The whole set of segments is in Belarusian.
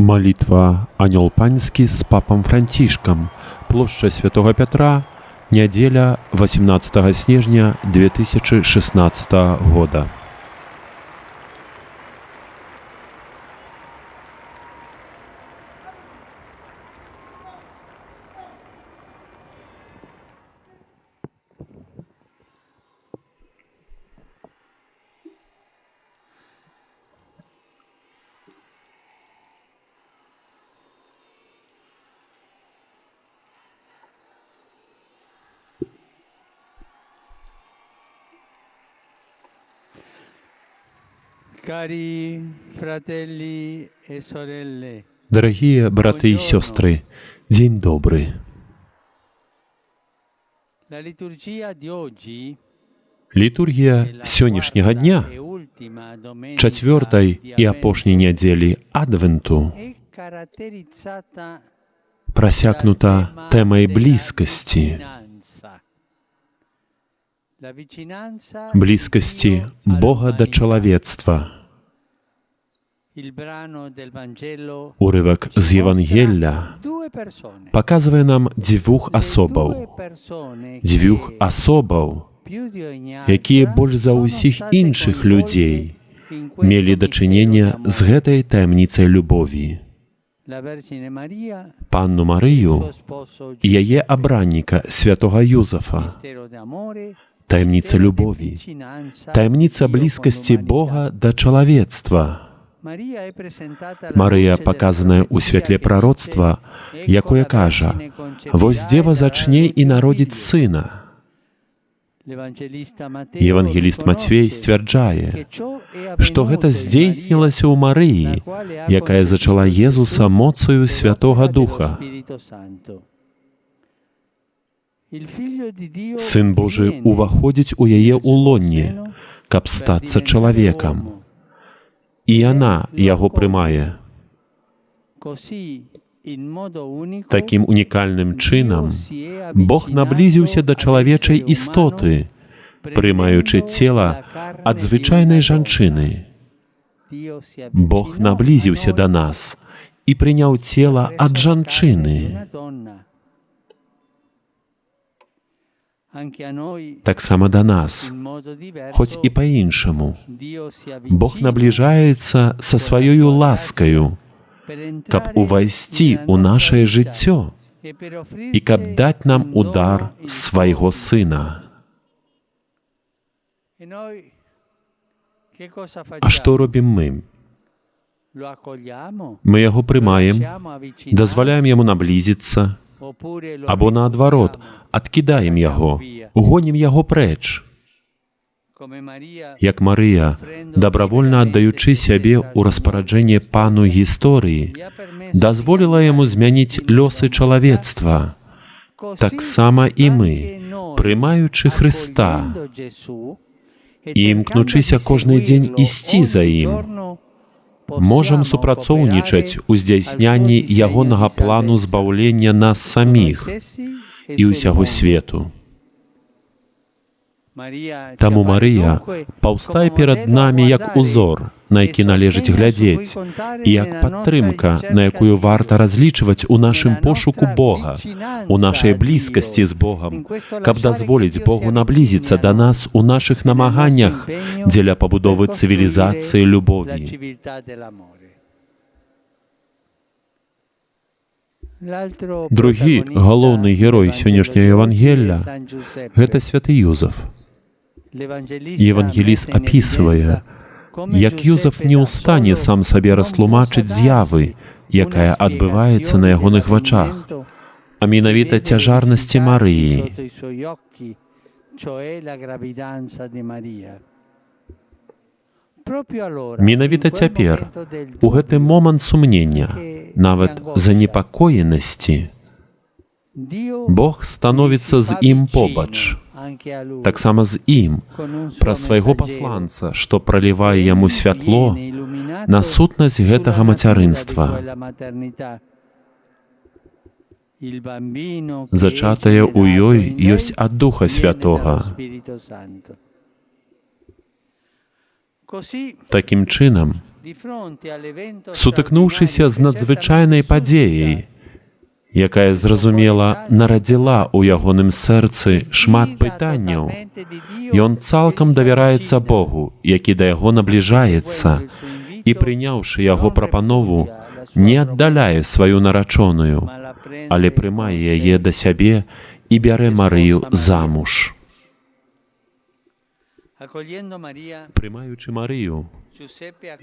Молитва «Анёл Паньский» с папом Францішкам. Площадь Святого Петра. Неделя 18 снежня 2016 года. Cari fratelli e sorelle, Дорогие браты и сестры, день добрый. la liturgia di oggi Літургія сённяшняга дня, e ultima domenica чацвёртай di і апошняй нядзелі Адвенту, è caratterizzata прасякнута тэмай блізкасці, la vicinanza блізкасці Бога да чалавецтва. il brano del Vangelo Урывак з Євангелля due persone паказвае нам дзвюх асобаў, più di ogni якія altra больш за sono ўсіх state іншых людзей coinvolte in questo мелі mistero дачынення d'amore. з гэтай таямніцай любові. La Vergine Maria, Панну suo Марыю sposo і яе абранніка святога Юзафа, mistero d'amore, таямніца mistero di любові, vicinanza таямніца di Dio con блізкасці l'umanità. Бога да чалавецтва. Maria è presentata alla Марыя luce паказаная della ў святле profezia прароцтва, che dice, якое «Ecco la кажа: Vergine concepirà «Вось e дзева darà зачне alla і luce un народзіць figlio». сына». L'Evangelista Matteo Евангеліст Мацвей riconosce сцвярджае, che ciò è што гэта avvenuto in здзейснілася ў Maria, Марыі, la quale ha якая зачала concepito Езуса Gesù моцаю per Святога opera dello Духа. Spirito Santo. Il Figlio di Dio Сын Божы viene уваходзіць у яе nel suo улонне, seno каб per стацца diventare чалавекам. uomo. І яна яго прымае. Così, in modo unico, Такім унікальным чынам Dio si è Бог наблізіўся да avvicinato чалавечай all'essere істоты, umano, прымаючы prendendo цела la carne ад di звычайнай una жанчыны. donna. Dio si Бог avvicinò наблізіўся a да noi, нас і прыняў цела ад preso la carne di жанчыны. una donna. Anche a noi, Таксама да нас, in modo diverso, хоць і па-іншаму. Dio si Бог avvicina набліжаецца са сваёю ласкаю, per entrare каб увайсці nella ў nostra нашае vita жыццё e per offrirci і каб даць нам un удар dono, il свайго suo сына. E noi che cosa А што facciamo? робім мы? Lo accogliamo? Мы яго прымаем, Lasciamo avvicinarsi? дазваляем яму наблізіцца, Oppure lo або наадварот, rifiutiamo? адкідаем яго, гонім яго прэч. Come Maria, Як Марыя, дабравольна аддаючы сябе ў распараджэнне пану гісторыі, gli ha permesso дазволіла яму змяніць лёсы чалавецтва. così Таксама і мы, anche noi, прымаючы Хрыста accogliendo Gesù e і імкнучыся cercando di кожны дзень seguirlo ісці за ogni ім, giorno, можам possiamo супрацоўнічаць cooperare у al здзяйснянні suo disegno ягонага di плану salvezza збаўлення нас per noi саміх stessi e і sul ўсяго mondo. свету. Maria ci Таму appare Марыя dunque паўстае come перад modello a намі як guardare узор, на які e належыць sostegno su глядзець, cui contare і як nella падтрымка, nostra на ricerca якую di варта Dio, разлічваць у нашым nella пошуку nostra Бога, vicinanza у нашай a блізкасці Dio, з Богом, in questo каб lasciare che дазволіць Dio Богу si наблізіцца avvicini да a нас у нашых намаганнях impegno дзеля per пабудовы costruire цывілізацыі la любові. civiltà dell'amore. L'altro Другі protagonista галоўны герой del Vangelo сённяшняга di oggi è Євангелля San Giuseppe. гэта святы Юзаф. L'Evangelista Євангеліст mette in апісвае, evidenza come як Юзаф не ў стане сам сабе растлумачыць з'явы, якая адбываецца на ягоных вачах, а менавіта цяжарнасці Марыі. Менавіта цяпер, у гэты момант сумнення, нават занепакоенасці, Бог становіцца з ім побач, таксама з ім, праз свайго пасланца, што пралівае яму святло на сутнасць гэтага мацярынства. Зачатае ў ёй ёсць ад Духа Святога. Такім чынам, Сутыкнуўшыся з надзвычайнай падзеяй, якая, зразумела, нарадзіла ў ягоным сэрцы шмат пытанняў, ён цалкам давяраецца Богу, які да яго набліжаецца, і, прыняўшы яго прапанову, не аддаляе сваю нарачоную, але прымае яе да сябе і бярэ Марыю замуж. Прымаючы Марыю,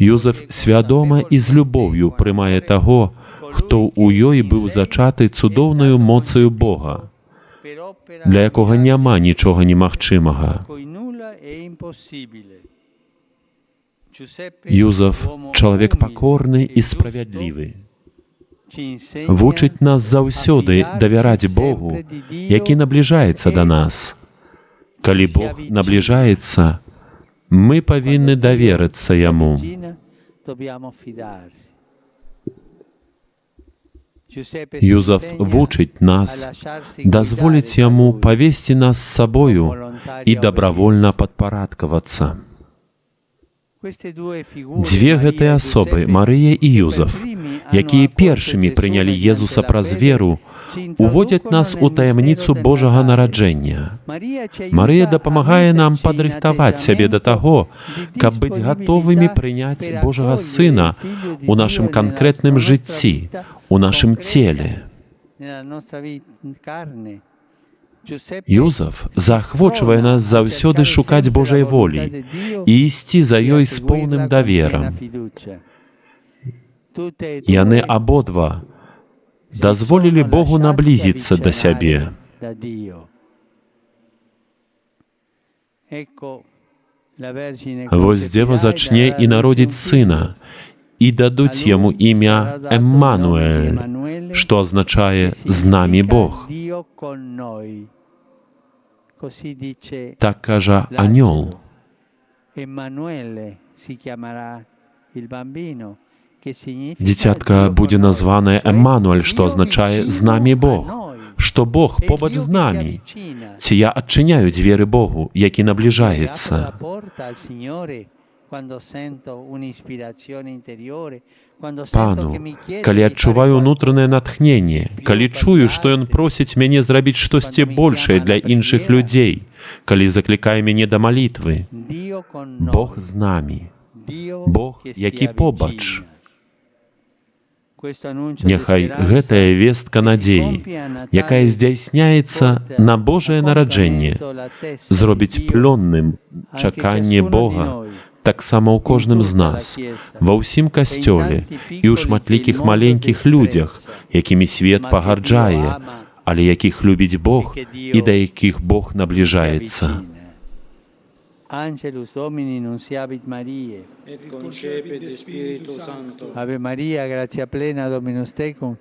Юзеф свядома і з любоўю прымае таго, хто ў ёй быў зачаты цудоўнаю моцаю Бога, для якога няма нічога немагчымага. Юзеф — чалавек пакорны і справядлівы. Вучыць нас заўсёды давяраць Богу, які набліжаецца да нас. Калі Бог набліжаецца, мы павінны даверыцца Яму. Юзеф вучыць нас, дазволіць Яму павесці нас з сабою і дабравольна падпарадкавацца. Дзве гэтыя асобы, Марыя і Юзеф, якія першымі прынялі Езуса праз веру, уводзяць нас у таямніцу Божага нараджэння. Марыя дапамагае нам падрыхтаваць сябе да таго, каб быць гатовымі прыняць Божага Сына ў нашым канкрэтным жыцці, у нашым целе. Юзеф заахвочвае нас заўсёды шукаць Божай волі і ісці за ёй з поўным даверам. Яны абодва дазволілі Богу наблізіцца да сябе. Вось дзева зачне і народзіць сына, і дадуць яму імя Еммануэль, што азначае «з намі Бог». Так кажа анёл. Дзіцятка будзе названае Еммануэль, што азначае «з намі Бог», што Бог побач з намі. Ці я адчыняю дзверы Богу, які набліжаецца. Пану, калі адчуваю ўнутранае натхненне, калі чую, што Ён просіць мяне зрабіць штосьці большае для іншых людзей, калі заклікае мяне да малітвы, Бог з намі, Бог, які побач. Няхай гэтая вестка надзеі, якая здзяйсняецца на Божае нараджэнне, зробіць плённым чаканне Бога таксама ў кожным з нас, ва ўсім касцёле і ў шматлікіх маленькіх людзях, якімі свет пагарджае, але якіх любіць Бог і да якіх Бог набліжаецца. Angelus Domini nunciavit Mariae, et concepit Spiritus Sancto. Ave Maria, gratia plena, Dominus tecum,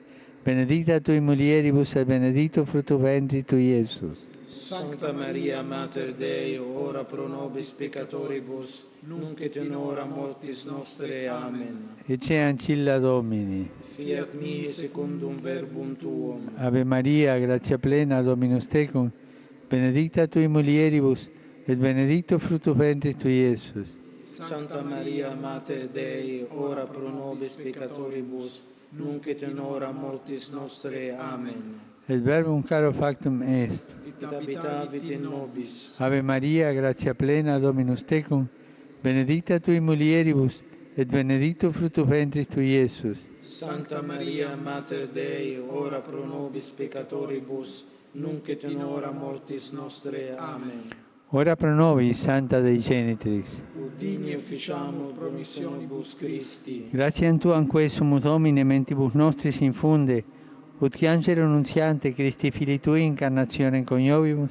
benedicta tui mulieribus et benedictus fructus ventris tui, Iesus. Sancta Maria, Mater Dei, ora pro nobis peccatoribus, nunc et in hora mortis nostrae. Amen. Ecce ancilla Domini. Fiat mi secundum verbum tuum. Ave Maria, gratia plena, Dominus tecum, benedicta tui mulieribus, et benedictus fructus ventris tui, Iesus. Santa Maria, Mater Dei, ora pro nobis peccatoribus, nunc et in hora mortis nostrae. Amen. Et verbum caro factum est. Et habitavit in nobis. Ave Maria, gratia plena, Dominus tecum, benedicta tui mulieribus, et benedictus fructus ventris tui, Iesus. Santa Maria, Mater Dei, ora pro nobis peccatoribus, nunc et in hora mortis nostrae. Amen. Ora pro nobis, Santa Dei Genitrix. Ut digni officiamur promissionibus Christi. Gratiam Tuam quae sumus Domine mentibus nostris infunde, ut qui angelo nuntiante Christi Filii Tui incarnationem coniovimus,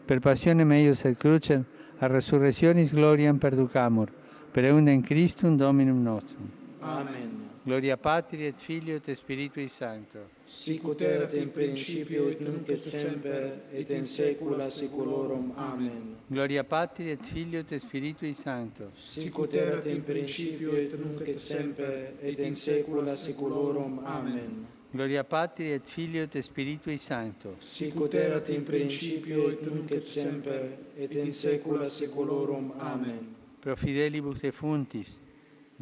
per passionem eius et crucem, a resurrectionis gloriam perducamur, per eundem Christum Dominum nostrum. Amen. Gloria Patri et Filio et Spiritui Sancto. Sic ut erat in principio et nunc et semper et in saecula saeculorum. Amen. Gloria Patri et Filio et Spiritui Sancto. Sic ut erat in principio et nunc et semper et in saecula saeculorum. Amen. Gloria Patri et Filio et Spiritui Sancto. Sic ut erat in principio et nunc et semper et in saecula saeculorum. Amen. Pro fidelibus defuntis,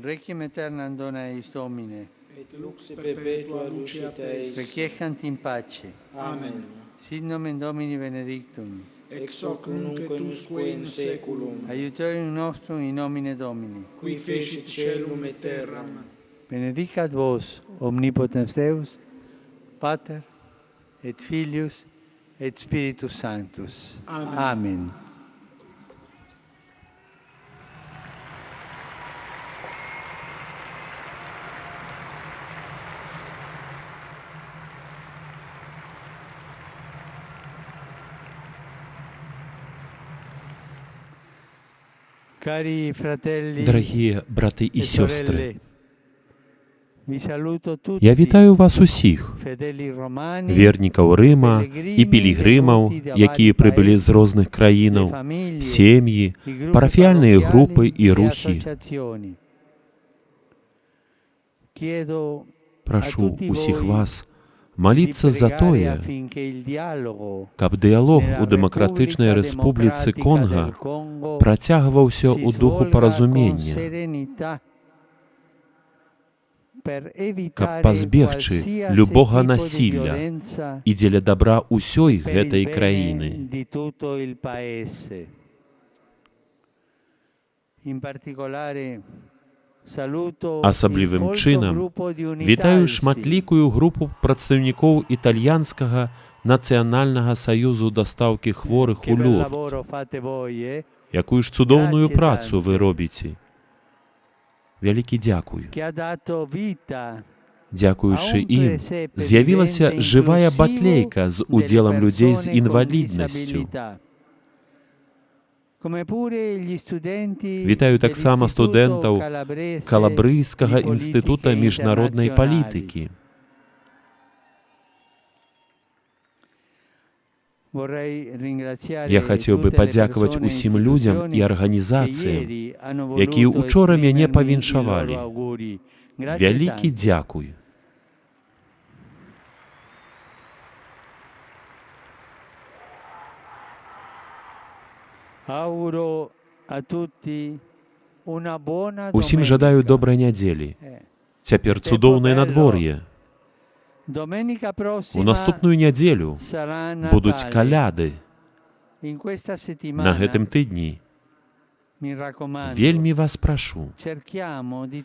Requiem aeternam dona eis Domine, et lux perpetua lucet eis. requiescant in pace, Amen. sit nomen Domini benedictum, Ex hoc nunc et usque in saeculum, aiutorium nostrum in nomine Domini. qui fecit caelum et terram. Benedicat vos, omnipotens Deus, Pater, et Filius, et Spiritus Sanctus. Amen. Amen. Cari fratelli Дорогі брати і e сестри, sorelle, vi saluto tutti, я вітаю вас усіх, fedeli romani, вернікаў Рыма і пілігримаў, якія прибылі з розных le краінаў, famiglie, сем'ї, i gruppi парафіяльныя parrocchiali групи і e рухи. associazioni. Chiedo Прашу tutti усіх voi вас di маліцца за pregare тое, affinché il dialogo каб дыялог nella у Дэмакратычнай Repubblica Рэспубліцы Democratica Конга del Congo працягваўся si ў духу svolga con паразумення, serenità per каб evitare пазбегчы qualsiasi любога tipo di насілля violenza і дзеля дабра ўсёй per il гэтай bene краіны. di tutto il paese. In particolare saluto Асаблівым il folto чынам gruppo di вітаю Unitalsi, шматлікую групу прадстаўнікоў італьянскага нацыянальнага саюзу дастаўкі хворых che у bel Люрд. lavoro fate voi, Якую ж цудоўную Grazie працу tante. вы робіце. Вялікі дзякуй. che ha dato vita Дзякуючы ім з'явілася жывая батлейка з удзелам людзей з інваліднасцю. Вітаю таксама студэнтаў Калабрыйскага інстытута міжнароднай палітыкі. Я хацеў бы падзякаваць усім людзям і арганізацыям, якія учора мяне павіншавалі. Вялікі дзякуй. Усім жадаю добрай нядзелі. Цяпер цудоўнае надвор'е. У наступную нядзелю будуць каляды. На гэтым тыдні вельмі вас прашу,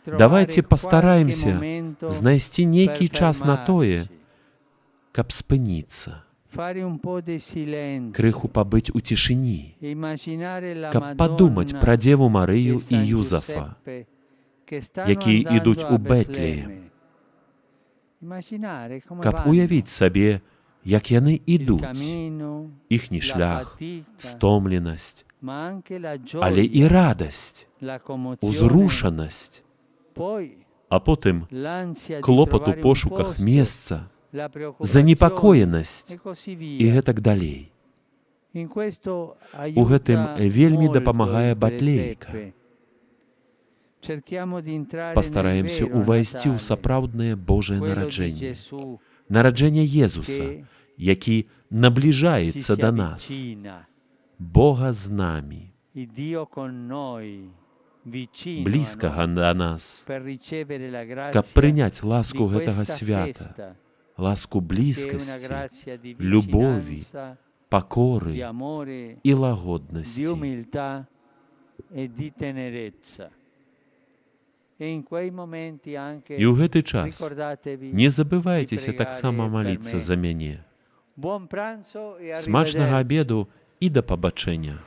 давайце пастараемся знайсці нейкі час на тое, каб спыніцца, крыху пабыць у цішыні, каб падумаць пра Дзеву Марыю і Юзафа, якія ідуць у Бэтлеем, каб уявіць сабе, як яны ідуць, іхні шлях, стомленасць, але і радасць, узрушанасць, а потым клопат у пошуках месца, занепакоенасць і гэтак далей. У гэтым вельмі дапамагае батлейка. Пастараемся ўвайсці ў сапраўднае Божае нараджэнне, нараджэнне Езуса, які набліжаецца да нас, Бога з намі, блізкага да нас, каб прыняць ласку гэтага свята, ласку блізкасці, любові, пакоры і лагоднасці. І ў гэты час не забывайцеся таксама маліцца за мяне. Смачнага абеду і да пабачэння.